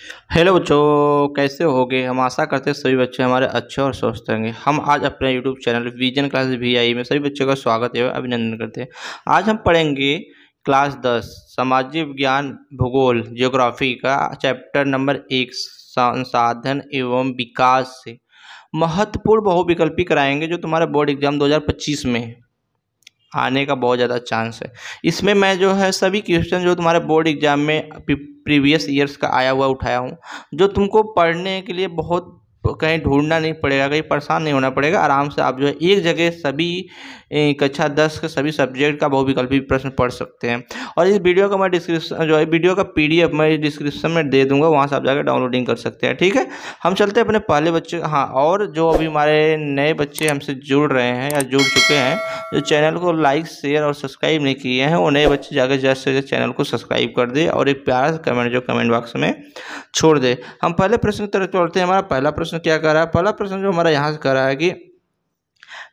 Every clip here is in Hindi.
हेलो बच्चों, कैसे होगे। हम आशा करते हैं सभी बच्चे हमारे अच्छे और स्वस्थ होंगे। हम आज अपने YouTube channel vision class VI में सभी बच्चों का स्वागत एवं अभिनंदन करते हैं। आज हम पढ़ेंगे क्लास 10 सामाजिक विज्ञान भूगोल ज्योग्राफी का चैप्टर नंबर 1 संसाधन एवं विकास से महत्वपूर्ण बहुविकल्पी कराएंगे, जो तुम्हारे बोर्ड एग्जाम 2025 में आने का बहुत ज़्यादा चांस है। इसमें मैं जो है सभी क्वेश्चन जो तुम्हारे बोर्ड एग्जाम में प्रीवियस ईयर्स का आया हुआ उठाया हूँ, जो तुमको पढ़ने के लिए बहुत कहीं ढूंढना नहीं पड़ेगा, कहीं परेशान नहीं होना पड़ेगा। आराम से आप जो है एक जगह सभी कक्षा 10 के सभी सब्जेक्ट का बहुविकल्पी प्रश्न पढ़ सकते हैं। और इस वीडियो का मैं डिस्क्रिप्शन जो है वीडियो का PDF मैं डिस्क्रिप्शन में दे दूंगा, वहाँ से आप जाकर डाउनलोडिंग कर सकते हैं। ठीक है, हम चलते हैं अपने पहले बच्चे। हाँ, और जो अभी हमारे नए बच्चे हमसे जुड़ रहे हैं या जुड़ चुके हैं, जो चैनल को लाइक शेयर और सब्सक्राइब नहीं किए हैं, वो नए बच्चे जाकर जल्द से जल्द चैनल को सब्सक्राइब कर दे और एक प्यारा सा कमेंट जो कमेंट बॉक्स में छोड़ दे। हम पहले प्रश्न की तरफ चलते हैं। हमारा पहला प्रश्न क्या कर रहा है? पहला प्रश्न जो हमारा यहाँ से कर रहा है कि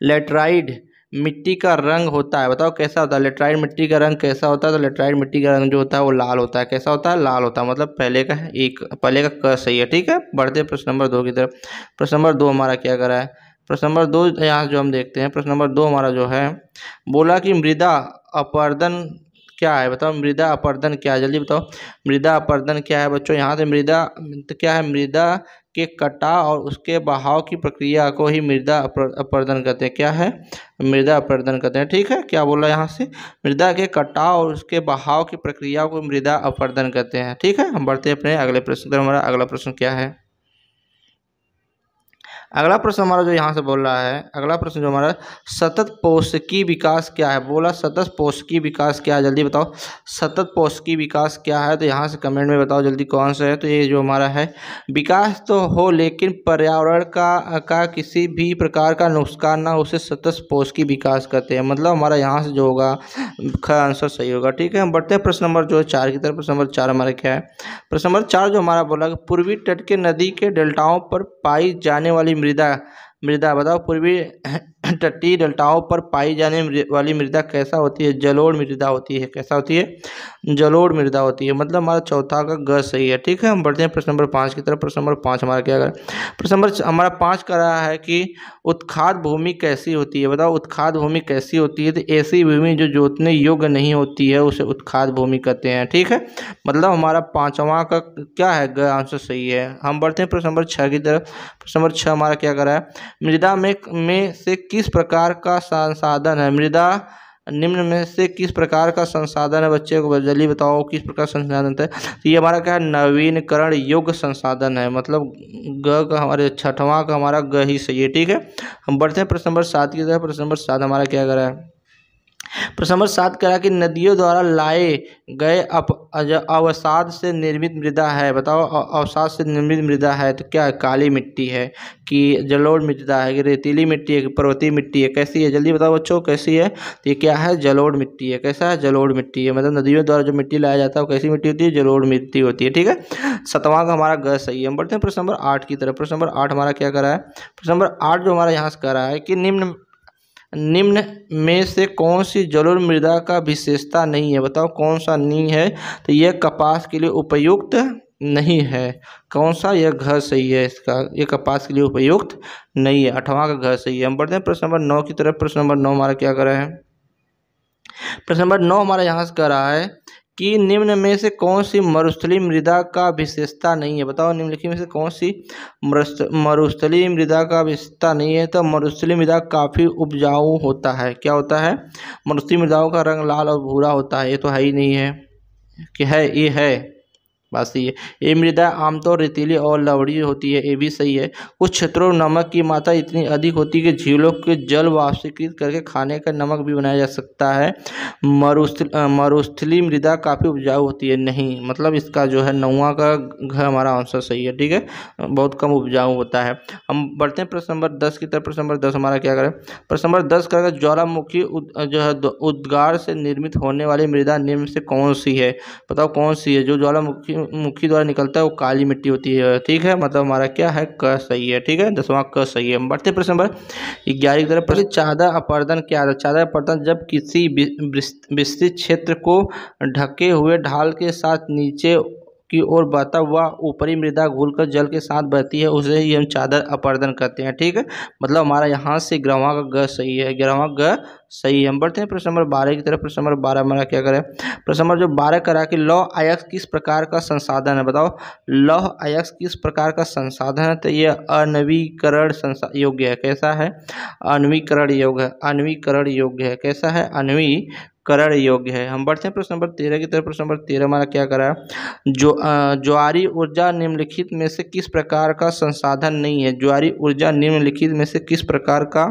लेटराइट मिट्टी का रंग होता है, बताओ कैसा होता है? लेटराइट मिट्टी का रंग कैसा होता है? तो लेटराइट मिट्टी का रंग जो होता है वो लाल होता है। कैसा होता है? लाल होता है। मतलब पहले का क सही है। ठीक है, बढ़ते हैं प्रश्न नंबर 2 की तरफ। प्रश्न नंबर 2 हमारा क्या कर रहा है? प्रश्न नंबर 2 यहाँ जो हम देखते हैं, प्रश्न नंबर 2 हमारा जो है बोला कि मृदा अपरदन क्या है? बताओ मृदा अपरदन क्या है? जल्दी बताओ मृदा अपरदन क्या है बच्चों। यहाँ से मृदा तो क्या है? मृदा के कटाव और उसके बहाव की प्रक्रिया को ही मृदा अपरदन कहते हैं। क्या है? मृदा अपरदन कहते हैं। ठीक है, क्या बोला यहाँ से? मृदा के कटाव और उसके बहाव की प्रक्रिया को मृदा अपरदन कहते हैं। ठीक है, हम बढ़ते हैं अपने अगले प्रश्न पर। हमारा अगला प्रश्न क्या है? अगला प्रश्न हमारा जो यहाँ से बोल रहा है, अगला प्रश्न जो हमारा सतत पोषकी विकास क्या है? बोला सतत पोषकी विकास क्या है? जल्दी बताओ सतत पोषकी विकास क्या है? तो यहाँ से कमेंट में बताओ जल्दी कौन सा है। तो ये जो हमारा है, विकास तो हो लेकिन पर्यावरण का किसी भी प्रकार का नुकसान ना, उसे सतत पोषकी विकास कहते हैं। मतलब हमारा यहाँ से जो होगा का आंसर सही होगा। ठीक है, हम बढ़ते हैं प्रश्न नंबर जो है 4 की तरफ। प्रश्न नंबर 4 हमारा क्या है? प्रश्न नंबर 4 जो हमारा बोला कि पूर्वी तट के नदी के डेल्टाओं पर पाई जाने वाली मृदा मृदा बताओ पूर्वी तटीय डेल्टाओं पर पाई जाने वाली मृदा कैसा होती है? जलोढ़ मृदा होती है। कैसा होती है? जलोढ़ मृदा होती है। मतलब हमारा चौथा का ग सही है। ठीक है, हम बढ़ते हैं प्रश्न नंबर 5 की तरफ। प्रश्न नंबर 5 हमारा क्या कर प्रश्न नंबर हमारा 5 कर रहा है कि उत्खाद भूमि कैसी होती है? बताओ उत्खाद भूमि कैसी होती है? तो ऐसी भूमि जो जोतने योग्य नहीं होती है उसे उत्खाद भूमि कहते हैं। ठीक है, मतलब हमारा पांचवा का क्या है? ग आंसर सही है। हम बढ़ते हैं प्रश्न नंबर 6 की तरफ। प्रश्न नंबर 6 हमारा क्या कर रहा है? मृदा में से किस प्रकार का संसाधन है? मृदा निम्न में से किस प्रकार का संसाधन है? बच्चे को जल्दी बताओ किस प्रकार संसाधन है। तो ये हमारा क्या है? नवीनीकरण योग्य संसाधन है। मतलब ग का हमारे छठवां का हमारा ग ही सही है। ठीक है, हम बढ़ते हैं प्रश्न नंबर 7 की तरफ। प्रश्न नंबर 7 हमारा क्या कर रहा है? प्रश्न नंबर 7 कह रहा है कि नदियों द्वारा लाए गए अवसाद से निर्मित मृदा है। बताओ अवसाद से निर्मित मृदा है तो क्या है? काली मिट्टी है कि जलोढ़ मृदा है कि रेतीली मिट्टी है कि पर्वतीय मिट्टी है? कैसी है? जल्दी बताओ बच्चों कैसी है? तो ये क्या है? जलोढ़ मिट्टी है। कैसा है? जलोढ़ मिट्टी है। मतलब नदियों द्वारा जो मिट्टी लाया जाता है वो कैसी मिट्टी होती है? जलोढ़ मिट्टी होती है। ठीक है, सतवां का हमारा ग सही है। हम बढ़ते हैं प्रश्न नंबर 8 की तरफ। प्रश्न नंबर 8 हमारा क्या कर रहा है? प्रश्न नंबर 8 जो हमारा यहाँ से कर रहा है कि निम्न में से कौन सी जलोढ़ मृदा का विशेषता नहीं है? बताओ कौन सा नहीं है? तो यह कपास के लिए उपयुक्त नहीं है। कौन सा? यह घ सही है इसका, ये कपास के लिए उपयुक्त नहीं है। 8वां का घ सही है। हम बढ़ते हैं प्रश्न नंबर 9 की तरफ। प्रश्न नंबर 9 हमारा क्या कर रहा है? प्रश्न नंबर 9 हमारा यहाँ से कर रहा है कि निम्न में से कौन सी मरुस्थलीय मृदा का विशेषता नहीं है? बताओ निम्नलिखित में से कौन सी मरुस्थलीय मृदा का विशेषता नहीं है? तो मरुस्थलीय मृदा काफ़ी उपजाऊ होता है। क्या होता है? मरुस्थलीय मृदाओं का रंग लाल और भूरा होता है। ये तो है ही नहीं है कि है? ये है, बस ये मृदा आमतौर रेतीली और लवणीय होती है। ये भी सही है। कुछ क्षेत्रों में नमक की मात्रा इतनी अधिक होती है कि झीलों के जल वाष्पीकृत करके खाने का नमक भी बनाया जा सकता है। मरुस्थलीय मृदा काफ़ी उपजाऊ होती है। नहीं, मतलब इसका जो है 9वां का घ हमारा आंसर सही है। ठीक है, बहुत कम उपजाऊ होता है। हम बढ़ते हैं प्रश्न नंबर 10 की तरफ। प्रश्न नंबर 10 हमारा क्या करें? प्रश्न नंबर 10 का ज्वालामुखी जो है उद्गार से निर्मित होने वाली मृदा निम्न से कौन सी है? बताओ कौन सी है? जो ज्वालामुखी द्वारा निकलता है वो काली मिट्टी होती है। ठीक है, मतलब हमारा क्या है? क सही है। ठीक है, 10वां क सही है। हम बढ़ते प्रश्न नंबर 11 की तरफ। पहले चादर अपरदन क्या है? चादर अपरदन जब किसी विस्तृत क्षेत्र को ढके हुए ढाल के साथ नीचे की ओर बहता हुआ ऊपरी मृदा घुलकर जल के साथ बहती है, उसे ही हम चादर अपर्दन कहते हैं। ठीक है, मतलब हमारा यहाँ से ग्रहवा का ग सही है, ग्रहवा ग सही है। हम बढ़ते हैं प्रश्न नंबर 12 की तरफ। प्रश्न नंबर 12 हमारा क्या करें, प्रश्न नंबर जो 12 करा कि लौह अयस्क किस प्रकार का संसाधन है, बताओ लौह अयस्क किस प्रकार का संसाधन है। तो ये अनवीकरण योग्य है। कैसा है, अनवीकरण योग्य है, अनवीकरण योग्य है। कैसा है, अनवीकरण योग्य है। हम बढ़ते हैं प्रश्न नंबर 13 की तरफ। प्रश्न नंबर 13 हमारा क्या करा है, ज्वारी ऊर्जा निम्नलिखित में से किस प्रकार का संसाधन नहीं है। ज्वारी ऊर्जा निम्नलिखित में से किस प्रकार का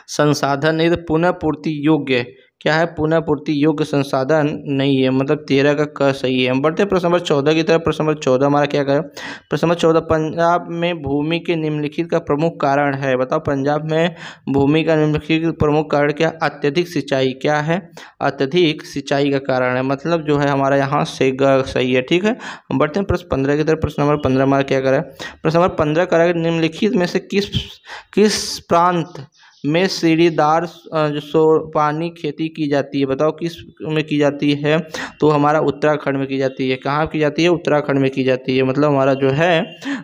संसाधन नहीं, तो पुनः पूर्ति योग्य, क्या है, पुनः पूर्ति योग्य संसाधन नहीं है, मतलब 13 का क सही है। हम बढ़ते हैं प्रश्न नंबर 14 की तरफ। प्रश्न नंबर 14 हमारा क्या करें, प्रश्न नंबर 14 पंजाब में भूमि के निम्नलिखित का प्रमुख कारण है। बताओ पंजाब में भूमि का निम्नलिखित प्रमुख कारण क्या, अत्यधिक सिंचाई। क्या है, अत्यधिक सिंचाई का कारण है, मतलब जो है हमारा यहाँ से ग सही है। ठीक है, हम बढ़ते हैं प्रश्न 15 की तरफ। प्रश्न नंबर 15 हमारा क्या करें, प्रश्न नंबर 15 करें निम्नलिखित में से किस प्रांत में सीढ़ीदार सोपानी खेती की जाती है। बताओ किस में की जाती है, तो हमारा उत्तराखंड में की जाती है। कहाँ की जाती है, उत्तराखंड में की जाती है, मतलब हमारा जो है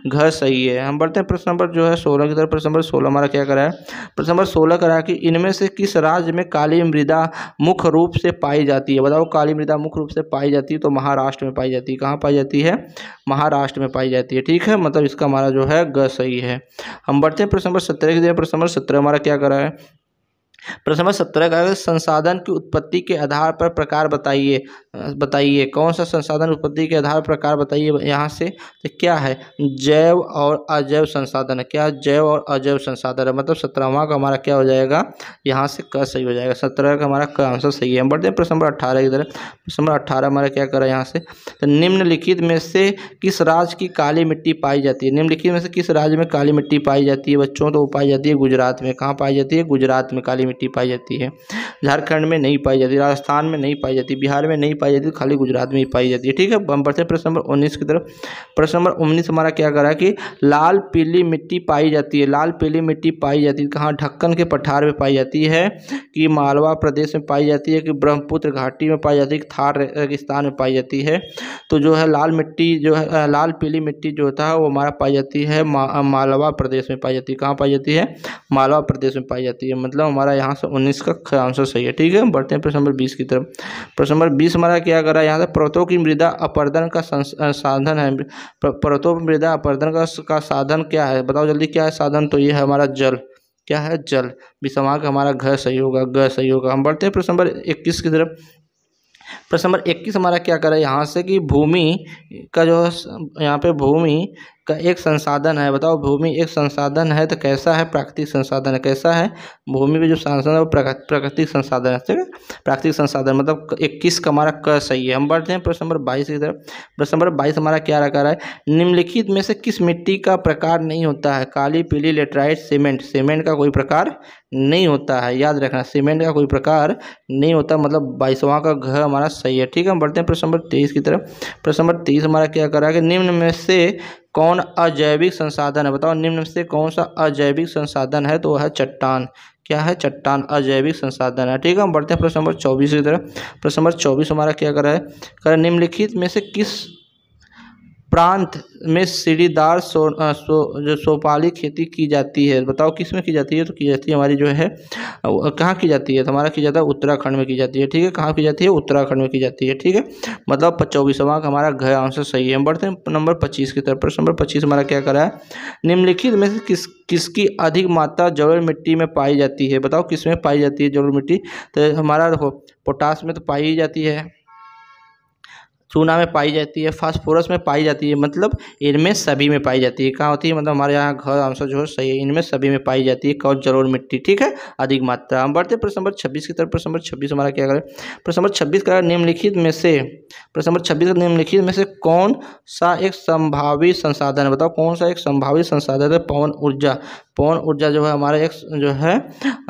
घर सही है। हम बढ़ते हैं प्रश्न नंबर जो है 16 की तरफ। प्रश्न नंबर 16 हमारा क्या करा है, प्रश्न नंबर 16 करा कि इनमें से किस राज्य में काली मृदा मुख्य रूप से पाई जाती है। बताओ काली मृदा मुख्य रूप से पाई जाती है, तो महाराष्ट्र में पाई जाती है। कहाँ पाई जाती है, महाराष्ट्र में पाई जाती है। ठीक है, मतलब इसका हमारा जो है ग सही है। हम बढ़ते हैं प्रश्न नंबर 17 की तरफ। प्रश्न नंबर 17 हमारा क्या करा है, प्रश्न नंबर 17 का संसाधन की उत्पत्ति के आधार पर प्रकार बताइए। बताइए कौन सा संसाधन उत्पत्ति के आधार प्रकार बताइए। यहाँ से तो क्या है, जैव और अजैव संसाधन है। क्या, जैव और अजैव संसाधन है, मतलब 17वां का हमारा क्या हो जाएगा, यहाँ से क सही हो जाएगा। 17 का हमारा क आंसर सही है। हम बढ़ते हैं प्रश्न नंबर 18 की तरफ। प्रश्न नंबर 18 हमारा क्या करा यहाँ से, तो निम्नलिखित में से किस राज्य की काली मिट्टी पाई जाती है। निम्नलिखित में से किस राज्य में काली मिट्टी पाई जाती है बच्चों, तो वो पाई जाती है गुजरात में। कहाँ पाई जाती है, गुजरात में काली मिट्टी पाई जाती है। झारखंड में नहीं पाई जाती, राजस्थान में नहीं पाई जाती, बिहार में नहीं पाई जाती, खाली गुजरात में ही पाई जाती है। ठीक है, हम बढ़ते हैं प्रश्न नंबर 19 की तरफ। प्रश्न नंबर 19 हमारा क्या करा कि लाल पीली मिट्टी पाई जाती है। लाल पीली मिट्टी पाई जाती है कहाँ, ढक्कन के पठार में पाई जाती है, कि मालवा प्रदेश में पाई जाती है, कि ब्रह्मपुत्र घाटी में पाई जाती है, कि थार रेगिस्तान में पाई जाती है। तो जो है लाल मिट्टी जो है, लाल पीली मिट्टी जो होता है वो हमारा पाई जाती है मालवा प्रदेश में पाई जाती है। कहाँ पाई जाती है, मालवा प्रदेश में पाई जाती है, मतलब हमारा यहाँ से 19 का आंसर सही है। ठीक है, बढ़ते हैं प्रश्न नंबर 20 की तरफ। प्रश्न नंबर 20 हमारा क्या करा, यहाँ से पर्वतों की मृदा अपर्दन का साधन है। पर्वतों की मृदा अपर्दन का साधन क्या है, बताओ जल्दी क्या है साधन, तो ये है हमारा जल। क्या है, जल। विषमा का हमारा घ सही होगा, ग सही होगा। हम बढ़ते हैं प्रश्न नंबर 21 की तरफ। प्रश्न नंबर 21 हमारा क्या करा यहाँ से कि भूमि का जो यहाँ पे भूमि का एक संसाधन है। बताओ भूमि एक संसाधन है तो कैसा है, प्राकृतिक संसाधन है। कैसा है, भूमि में जो संसाधन है वो प्राकृतिक संसाधन है। ठीक है, प्राकृतिक संसाधन, मतलब 21 का हमारा क सही है। हम बढ़ते हैं प्रश्न नंबर 22 की तरफ। प्रश्न नंबर 22 हमारा क्या रखा है, निम्नलिखित में से किस मिट्टी का प्रकार नहीं होता है। काली, पीली, लेटराइट, सीमेंट। सीमेंट का कोई प्रकार नहीं होता है, याद रखना, सीमेंट का कोई प्रकार नहीं होता, मतलब 22वां का घ हमारा सही है। ठीक है, हम बढ़ते हैं प्रश्न नंबर 23 की तरफ। प्रश्न नंबर 23 हमारा क्या करा कि निम्न में से कौन अजैविक संसाधन है। बताओ निम्न में से कौन सा अजैविक संसाधन है, तो वह है चट्टान। क्या है, चट्टान अजैविक संसाधन है। ठीक है, हम बढ़ते हैं प्रश्न नंबर 24 की तरफ। प्रश्न नंबर 24 हमारा क्या करा है, निम्नलिखित में से किस प्रांत में सीढ़ीदार जो सोपाली खेती की जाती है। बताओ किस में की जाती है, तो की जाती है हमारी जो है कहाँ की जाती है, तो हमारा की जाता है उत्तराखंड में की जाती है। ठीक है, कहाँ की जाती है, उत्तराखंड में की जाती है। ठीक है, मतलब 24वां का हमारा घ आंसर सही है। हम बढ़ते हैं नंबर 25 की तरफ। प्रश्न नंबर 25 हमारा क्या करा है, निम्नलिखित में से किसकी अधिक मात्रा जलोढ़ मिट्टी में पाई जाती है। बताओ किस में पाई जाती है जलोढ़ मिट्टी, तो हमारा देखो पोटास में तो पाई ही जाती है, चूना में पाई जाती है, फास्फोरस में पाई जाती है, मतलब इनमें सभी में पाई जाती है। कहाँ होती है, मतलब हमारे यहाँ घर आंसर जो है सही है, इनमें सभी में पाई जाती है कौन, जलोढ़ मिट्टी। ठीक है, अधिक मात्रा। हम बढ़ते हैं प्रश्न नंबर 26 की तरफ। प्रश्न नंबर 26 हमारा क्या करें, प्रश्न नंबर 26 का निम्नलिखित में से, प्रश्न नंबर 26 निम्नलिखित में से कौन सा एक संभावित संसाधन है। बताओ कौन सा एक संभावित संसाधन है, पवन ऊर्जा। पवन ऊर्जा जो है हमारा एक जो है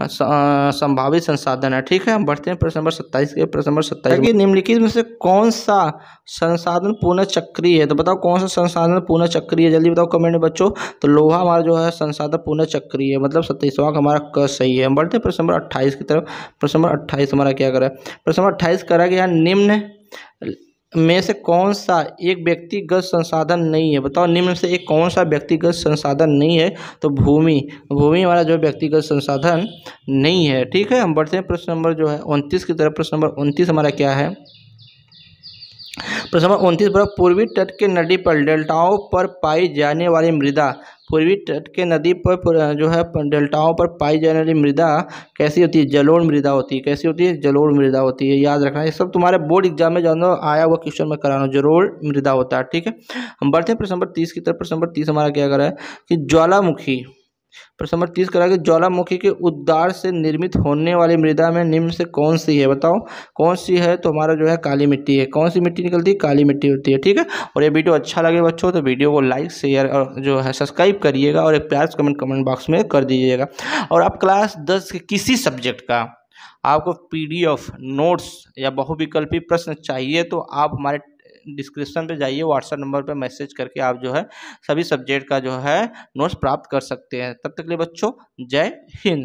संभावित संसाधन है। ठीक है, हम बढ़ते हैं प्रश्न नंबर 27 के। प्रश्न नंबर 27 निम्नलिखित में से कौन सा संसाधन पुनः चक्रीय है। तो बताओ कौन सा संसाधन पुनः चक्रीय है, जल्दी बताओ कमेंट में बच्चों। तो लोहा हमारा जो है संसाधन पुनः चक्रीय है, मतलब 27वां का हमारा क सही है। हम बढ़ते हैं प्रश्न नंबर 28 की तरफ। प्रश्न नंबर 28 हमारा क्या करा है, प्रश्न नंबर 28 करा कि यहाँ निम्न में से कौन सा एक व्यक्तिगत संसाधन नहीं है? बताओ निम्न में से एक कौन सा व्यक्तिगत संसाधन नहीं है? तो भूमि। भूमि हमारा जो व्यक्तिगत संसाधन नहीं है। ठीक है, हम बढ़ते हैं प्रश्न नंबर जो है 29 की तरफ। प्रश्न नंबर 29 हमारा क्या है? प्रश्न नंबर 29 पर पूर्वी तट के नदी पर डेल्टाओं पर पाई जाने वाली मृदा, पूर्वी तट के नदी पर जो है डेल्टाओं पर पाई जाने वाली मृदा कैसी होती है? जलोढ़ मृदा होती है। कैसी होती है? जलोढ़ मृदा होती है। याद रखना, ये सब तुम्हारे बोर्ड एग्जाम में जानो आया हुआ क्वेश्चन में कराना, जलोढ़ मृदा होता है। ठीक है, हम बढ़ते हैं प्रश्न नंबर 30 की तरफ। प्रश्न नंबर 30 हमारा क्या करा है कि ज्वालामुखी, प्रश्न नंबर 30 करा कि ज्वालामुखी के उद्गार से निर्मित होने वाली मृदा में निम्न से कौन सी है? बताओ कौन सी है? तो हमारा जो है काली मिट्टी है। कौन सी मिट्टी निकलती है? काली मिट्टी होती है। ठीक है, और ये वीडियो अच्छा लगे बच्चों तो वीडियो को लाइक शेयर और जो है सब्सक्राइब करिएगा और एक प्यार से कमेंट बॉक्स में कर दीजिएगा। और आप क्लास 10 के किसी सब्जेक्ट का आपको PDF नोट्स या बहुविकल्पी प्रश्न चाहिए तो आप हमारे डिस्क्रिप्शन पे जाइए, व्हाट्सएप नंबर पे मैसेज करके आप जो है सभी सब्जेक्ट का जो है नोट्स प्राप्त कर सकते हैं। तब तक के लिए बच्चों जय हिंद।